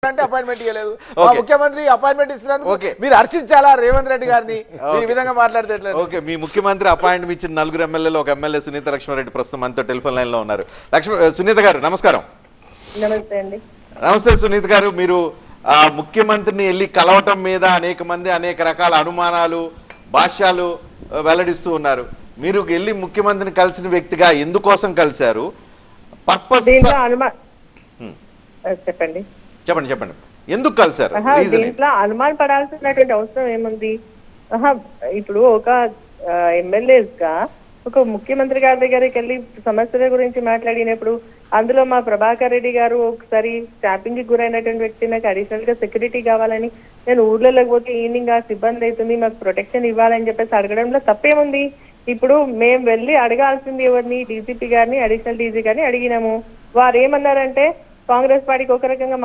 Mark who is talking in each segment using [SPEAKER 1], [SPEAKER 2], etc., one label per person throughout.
[SPEAKER 1] అంటే అపాయింట్మెంట్ ఇవ్వలేదు. ముఖ్యమంత్రి అపాయింట్మెంట్ ఇస్తున్నందుకు మీరు హర్షించాలా రేవంత్ రెడ్డి గారిని? ఈ విధంగా మాట్లాడితే ఎట్లా?
[SPEAKER 2] ఓకే, మీ ముఖ్యమంత్రి అపాయింట్మెంట్ ఇచ్చిన 4 ఎమ్మెల్యేలు, ఒక ఎమ్మెల్యే సునీత లక్ష్మారెడ్డి ప్రస్తుతం మనతో టెలిఫోన్ లైన్ లో ఉన్నారు. సునీత గారు నమస్కారం.
[SPEAKER 3] నమస్తే అండి.
[SPEAKER 2] నమస్తే సునీత గారు, మీరు ముఖ్యమంత్రిని వెళ్ళి కలవటం మీద అనేక మంది అనేక రకాల అనుమానాలు భాష్యాలు వెల్లడిస్తూ ఉన్నారు. మీరు వెళ్ళి ముఖ్యమంత్రిని కలిసిన వ్యక్తిగా ఎందుకోసం కలిశారు? పర్పస్
[SPEAKER 3] చెప్పండి
[SPEAKER 2] చెప్పండి చెప్పండి ఎందుకు కలిశారు?
[SPEAKER 3] దీంట్లో అనుమానం పడాల్సినటువంటి అవసరం ఏముంది? ఇప్పుడు ఒక ఎమ్మెల్యేస్ గా ఒక ముఖ్యమంత్రి గారి దగ్గరికి వెళ్ళి సమస్యల గురించి మాట్లాడినప్పుడు అందులో మా ప్రభాకర్ రెడ్డి గారు ఒకసారి స్టాంపింగ్ కి గురైనటువంటి వ్యక్తి, నాకు అడిషనల్ గా సెక్యూరిటీ కావాలని, నేను ఊర్లలోకి పోతే ఈవినింగ్ సిబ్బంది అవుతుంది, మాకు ప్రొటెక్షన్ ఇవ్వాలని చెప్పేసి అడగడంలో తప్పేముంది? ఇప్పుడు మేము వెళ్ళి అడగాల్సింది ఎవరిని? డీజీపీ గారిని, అడిషనల్ డీజీ గారిని అడిగినాము. వారు ఏమన్నారంటే కాంగ్రెస్ పార్టీకి ఒక రకంగా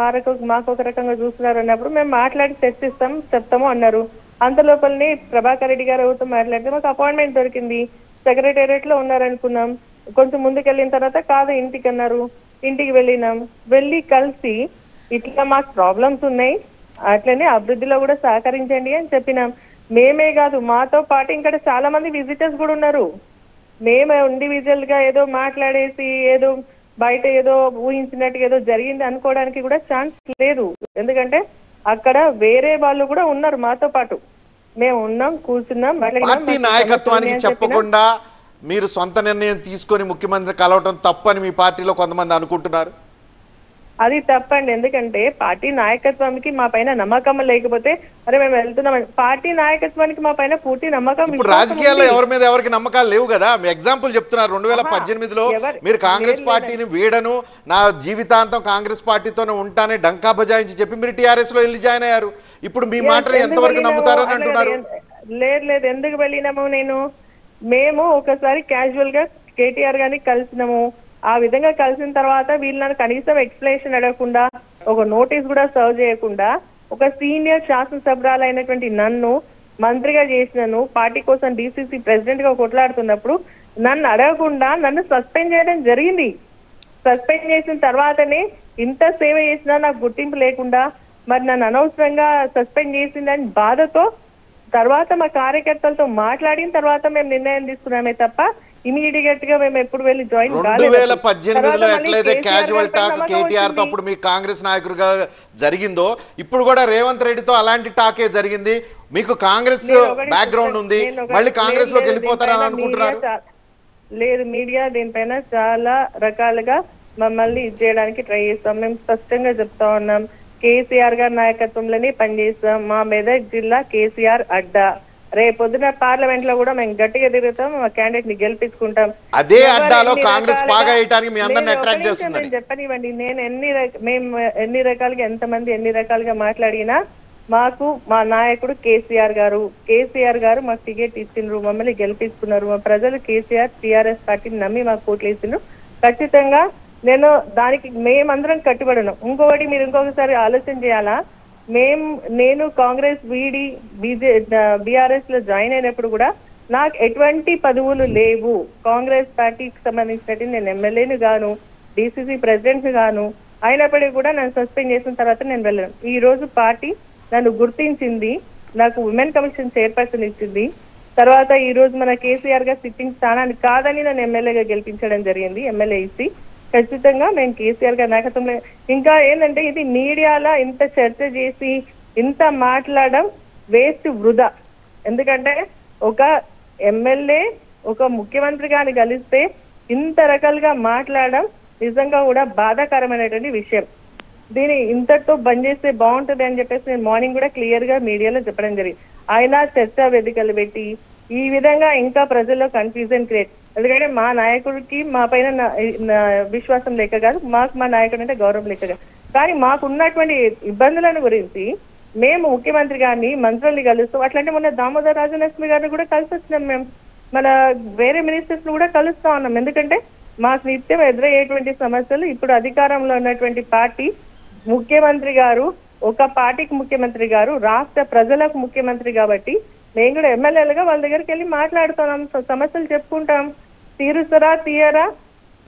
[SPEAKER 3] మాకు ఒక రకంగా చూస్తున్నారు అన్నప్పుడు మేము మాట్లాడి చర్చిస్తాం చెప్తాము అన్నారు. అంత లోపలనే ప్రభాకర్ రెడ్డి గారు ఎవరితో మాట్లాడితే మాకు అపాయింట్మెంట్ దొరికింది, సెక్రటేరియట్ లో ఉన్నారనుకున్నాం. కొంచెం ముందుకు వెళ్ళిన తర్వాత కాదు ఇంటికి అన్నారు, ఇంటికి వెళ్ళినాం. వెళ్ళి కలిసి ఇట్లా మాకు ప్రాబ్లమ్స్ ఉన్నాయి, అట్లనే అభివృద్ధిలో కూడా సహకరించండి అని చెప్పినాం. మేమే కాదు, మాతో పాటు ఇంకా చాలా మంది విజిటర్స్ కూడా ఉన్నారు. మేమే ఇండివిజువల్ గా ఏదో మాట్లాడేసి ఏదో బయట ఏదో ఊహించినట్టుగా ఏదో జరిగింది అనుకోవడానికి కూడా ఛాన్స్ లేదు. ఎందుకంటే అక్కడ వేరే వాళ్ళు కూడా ఉన్నారు మాతో పాటు. మేము ఉన్నాం, కూర్చున్నాం.
[SPEAKER 2] పార్టీ నాయకత్వానికి చెప్పకుండా మీరు సొంత నిర్ణయం తీసుకొని ముఖ్యమంత్రి కలవటం తప్పని మీ పార్టీలో కొంతమంది అనుకుంటున్నారు.
[SPEAKER 3] అది తప్పండి. ఎందుకంటే పార్టీ నాయకత్వానికి మా పైన నమ్మకం లేకపోతే అరే మేము వెళ్తున్నాం. పార్టీ నాయకత్వానికి మా పైన పూర్తి నమ్మకం.
[SPEAKER 2] ఇప్పుడు రాజకీయాల్లో ఎవరి మీద ఎవరికి నమ్మకాలు లేవు కదా. మీ ఎగ్జాంపుల్ చెప్తున్నారు, 2018లో మీరు కాంగ్రెస్ పార్టీని వీడను, నా జీవితాంతం కాంగ్రెస్ పార్టీతోనే ఉంటానే డంకా బజాయించి చెప్పి మీరు టీఆర్ఎస్ లో వెళ్ళి జాయిన్ అయ్యారు. ఇప్పుడు మీ మాటలు ఎంతవరకు నమ్ముతారని అంటున్నారు?
[SPEAKER 3] లేదు, ఎందుకు వెళ్ళినాము? మేము ఒకసారి క్యాజువల్ గా కేటీఆర్ గారిని కలిసినాము. ఆ విధంగా కలిసిన తర్వాత వీళ్ళని కనీసం ఎక్స్ప్లెనేషన్ అడగకుండా, ఒక నోటీస్ కూడా సర్వ్ చేయకుండా, ఒక సీనియర్ శాసనసభ్యురాలైనటువంటి నన్ను మంత్రిగా చేసినను, పార్టీ కోసం డీసీసీ ప్రెసిడెంట్ గా కొట్లాడుతున్నప్పుడు నన్ను అడగకుండా నన్ను సస్పెండ్ చేయడం జరిగింది. సస్పెండ్ చేసిన తర్వాతనే ఇంత సేవ చేసినా నాకు గుర్తింపు లేకుండా మరి నన్ను అనవసరంగా సస్పెండ్ చేసిందని బాధతో తర్వాత మా కార్యకర్తలతో మాట్లాడిన తర్వాత మేము నిర్ణయం తీసుకున్నామే తప్ప ఇమీడియట్ గా మేము ఎప్పుడు వెళ్ళి జాయిన్ కాలేదు.
[SPEAKER 2] 2018లో ఎట్లయితే క్యాజువల్ టాక్ కేటీఆర్ తో అప్పుడు మీ కాంగ్రెస్ నాయకుడిగా జరిగిందో ఇప్పుడు కూడా రేవంత్ రెడ్డితో అలాంటి టాకే జరిగింది. మీకు కాంగ్రెస్ బ్యాక్గ్రౌండ్ ఉంది, మళ్ళీ కాంగ్రెస్ లోకి వెళ్ళిపోతారని అనుకుంటున్నారు?
[SPEAKER 3] లేదు, మీడియా దీనిపైన చాలా రకాలుగా మమ్మల్ని ఇది చేయడానికి ట్రై చేస్తాం. మేము స్పష్టంగా చెప్తా ఉన్నాం, కేసీఆర్ గారి నాయకత్వంలోనే పనిచేస్తాం. మా మెదక్ జిల్లా కేసీఆర్ అడ్డా. రేపొద్దున పార్లమెంట్ లో కూడా మేము గట్టిగా తిరుగుతాం, మా క్యాండిడేట్ ని గెలిపించుకుంటాం.
[SPEAKER 2] అదే అడ్డాలో కాంగ్రెస్ బాగా వేయటానికి మీ అందరిని అట్రాక్ట్ చేస్తుంది.
[SPEAKER 3] చెప్పనివ్వండి, నేను మేము ఎన్ని రకాలుగా ఎంతమంది ఎన్ని రకాలుగా మాట్లాడినా మాకు మా నాయకుడు కేసీఆర్ గారు మాకు టికెట్ ఇచ్చిండ్రు, మమ్మల్ని గెలిపించుకున్నారు. మా ప్రజలు కేసీఆర్ టీఆర్ఎస్ పార్టీని నమ్మి మాకు ఓట్లు వేసిండ్రు. ఖచ్చితంగా దానికి మేమందరం కట్టుబడను. ఇంకొకటి మీరు ఇంకొకసారి ఆలోచన చేయాలా, నేను కాంగ్రెస్ వీడి బీఆర్ఎస్ లో జాయిన్ అయినప్పుడు కూడా నాకు ఎటువంటి పదవులు లేవు. కాంగ్రెస్ పార్టీకి సంబంధించినట్టు నేను ఎమ్మెల్యేను గాను, డీసీసీ ప్రెసిడెంట్ గాను, అయినప్పటికీ కూడా నన్ను సస్పెండ్ చేసిన తర్వాత నేను వెళ్ళాను. ఈ రోజు పార్టీ నన్ను గుర్తించింది, నాకు ఉమెన్ కమిషన్ చైర్పర్సన్ ఇచ్చింది. తర్వాత ఈ రోజు మన కేసీఆర్ గా సిట్టింగ్ స్థానాన్ని కాదని నన్ను ఎమ్మెల్యేగా గెలిపించడం జరిగింది, ఎమ్మెల్యే ఇచ్చి. ఖచ్చితంగా మేము కేసీఆర్ గారి నాయకత్వంలో. ఇంకా ఏంటంటే ఇది మీడియాలో ఇంత చర్చ చేసి ఇంత మాట్లాడడం వేస్ట్, వృధా. ఎందుకంటే ఒక ఎమ్మెల్యే ఒక ముఖ్యమంత్రి గారిని కలిస్తే ఇంత రకాలుగా మాట్లాడడం నిజంగా కూడా బాధాకరమైనటువంటి విషయం. దీన్ని ఇంతటితో బంద్ చేస్తే బాగుంటుంది అని చెప్పేసి నేను మార్నింగ్ కూడా క్లియర్ గా మీడియాలో చెప్పడం జరిగింది. ఆయన చర్చా వేదికలు పెట్టి ఈ విధంగా ఇంకా ప్రజల్లో కన్ఫ్యూజన్ క్రియేట్. ఎందుకంటే మా నాయకుడికి మా పైన విశ్వాసం లేక కాదు, మాకు మా నాయకుడు అంటే గౌరవం లేక కాదు, కానీ మాకు ఉన్నటువంటి ఇబ్బందులను గురించి మేము ముఖ్యమంత్రి గారిని మంత్రుల్ని కలుస్తూ, అట్లాంటి మొన్న దామోదర్ రాజలక్ష్మి గారిని కూడా కలిసి వచ్చినాం. మేము మన వేరే మినిస్టర్స్ కూడా కలుస్తా ఉన్నాం. ఎందుకంటే మాకు నిత్యం ఎదురయ్యేటువంటి సమస్యలు, ఇప్పుడు అధికారంలో ఉన్నటువంటి పార్టీ ముఖ్యమంత్రి గారు, ఒక పార్టీకి ముఖ్యమంత్రి గారు, రాష్ట్ర ప్రజలకు ముఖ్యమంత్రి కాబట్టి మేము కూడా ఎమ్మెల్యేలుగా వాళ్ళ దగ్గరికి వెళ్ళి మాట్లాడుతున్నాం, సమస్యలు చెప్పుకుంటాం. తీరుస్తారా తీయరా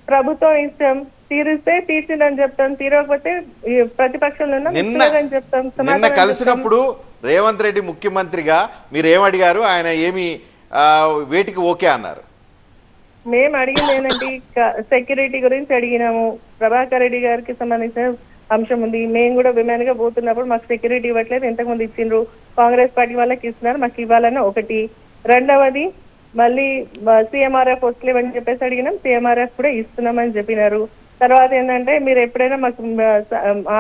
[SPEAKER 3] ప్రభుత్వం ఇష్టం. తీరిస్తే తీర్చిందని చెప్తాం, తీరకపోతే ప్రతిపక్షంలో అని చెప్తాం.
[SPEAKER 2] నిన్న కలిసినప్పుడు రేవంత్ రెడ్డి ముఖ్యమంత్రిగా మీరు ఏమడిగారు, ఆయన ఏమి వేటికి ఓకే అన్నారు?
[SPEAKER 3] మేము అడిగింది ఏంటంటే సెక్యూరిటీ గురించి అడిగినాము. ప్రభాకర్ రెడ్డి గారికి సంబంధించిన అంశం ఉంది. మేము కూడా విమెన్ గా పోతున్నప్పుడు మాకు సెక్యూరిటీ ఇవ్వట్లేదు, ఇంతకుముందు ఇచ్చిండ్రు, కాంగ్రెస్ పార్టీ వాళ్ళకి ఇస్తున్నారు, మాకు ఇవ్వాలని ఒకటి. రెండవది మళ్ళీ CMRF వస్తలేవని చెప్పేసి అడిగినాం, CMRF కూడా ఇస్తున్నామని చెప్పినారు. తర్వాత ఏంటంటే మీరు ఎప్పుడైనా మాకు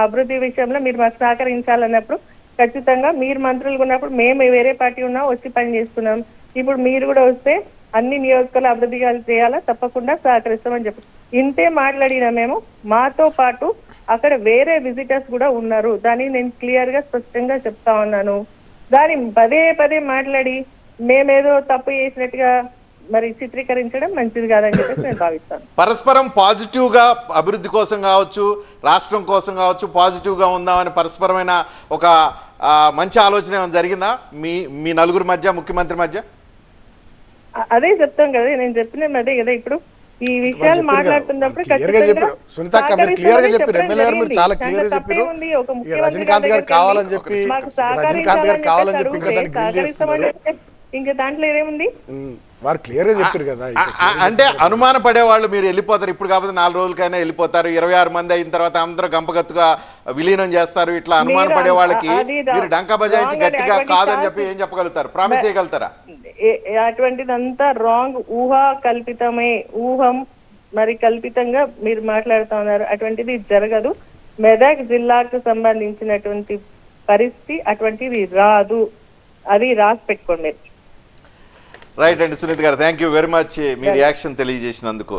[SPEAKER 3] అభివృద్ధి విషయంలో మీరు మాకు సహకరించాలన్నప్పుడు ఖచ్చితంగా మీరు మంత్రులు ఉన్నప్పుడు మేము వేరే పార్టీ ఉన్నా వచ్చి పని చేస్తున్నాం, ఇప్పుడు మీరు కూడా వస్తే అన్ని నియోజకవర్గాలు అభివృద్ధి చేయాలా, తప్పకుండా సహకరిస్తామని చెప్పి ఇంతే మాట్లాడినా. మేము మాతో పాటు అక్కడ వేరే విజిటర్స్ కూడా ఉన్నారు, దాన్ని నేను క్లియర్ గా స్పష్టంగా చెప్తా ఉన్నాను. దాన్ని పదే పదే మాట్లాడి మేమేదో తప్పు చేసినట్టుగా మరి చిత్రీకరించడం మంచిది కాదని చెప్పేసి నేను భావిస్తాను.
[SPEAKER 2] పరస్పరం పాజిటివ్ గా అభివృద్ధి కోసం కావచ్చు, రాష్ట్రం కోసం కావచ్చు, పాజిటివ్ గా ఉందామని పరస్పరమైన ఒక మంచి ఆలోచన ఏమైనా జరిగిందా మీ నలుగురి మధ్య, ముఖ్యమంత్రి మధ్య?
[SPEAKER 3] అదే చెప్తాం కదా, నేను చెప్పిన అదే కదా. ఇప్పుడు ఈ విషయాలు మాట్లాడుతున్నప్పుడు
[SPEAKER 1] రజనీకాంత్ గారు కావాలని చెప్పి
[SPEAKER 3] ఇంకా దాంట్లో ఏముంది,
[SPEAKER 1] వారు క్లియర్ గా చెప్పారు కదా.
[SPEAKER 2] అంటే అనుమాన పడేవాళ్ళు మీరు వెళ్ళిపోతారు, ఇప్పుడు కాకపోతే 4 రోజులకైనా వెళ్ళిపోతారు, 26 మంది అయిన తర్వాత అందరూ గంపగత్తుగా విలీనం చేస్తారు, ఇట్లా అనుమాన పడే వాళ్ళకి మీరు డంకా బజాయించి గట్టిగా కాదని చెప్పి ఏం చెప్పగలుగుతారు, ప్రామిస్ చేయగలుగుతారా?
[SPEAKER 3] అటువంటిదంతా రాంగ్, ఊహా కల్పితమే, ఊహం మరి కల్పితంగా మీరు మాట్లాడుతా ఉన్నారు. అటువంటిది జరగదు. మెదక్ జిల్లాకు సంబంధించినటువంటి పరిస్థితి అటువంటిది రాదు, అది రాసి పెట్టుకోండి మీరు.
[SPEAKER 2] రైట్ అండి సునీత గారు, థ్యాంక్ యూ వెరీ మచ్ మీ రియాక్షన్ తెలియజేసినందుకు.